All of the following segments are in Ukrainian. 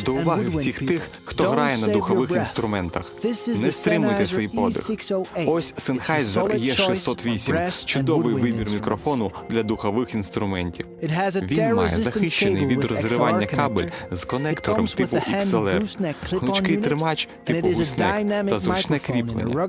До уваги всіх тих, хто грає на духових інструментах. Не стримуйте свій подих. Ось Sennheiser E608 – чудовий вибір мікрофону для духових інструментів. Він має захищений від розривання кабель з конектором типу XLR, гнучкий тримач типу гусняк та зручне кріплення.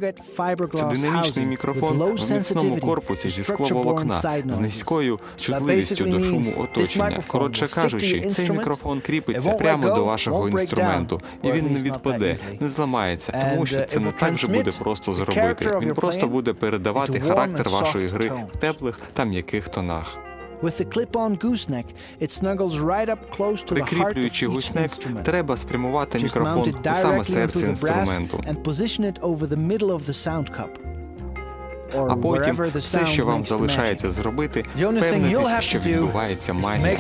Це динамічний мікрофон в міцному корпусі зі скловолокна з низькою чутливістю до шуму оточення. Коротше кажучи, цей мікрофон кріпиться прямо до вашого інструменту, і він не відпаде, не зламається, тому що це не так вже буде просто зробити. Він просто буде передавати характер вашої гри в теплих та м'яких тонах. Прикріплюючи гусняк, треба спрямувати мікрофон у саме серце інструменту. А потім все, що вам залишається зробити, впевнитись, що відбувається магія.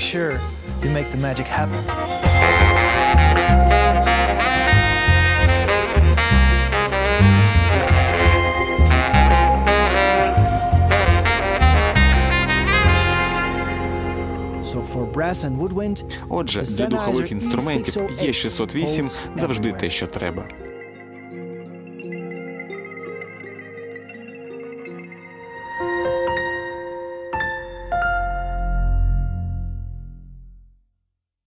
Отже, для духових інструментів Е608 завжди те, що треба.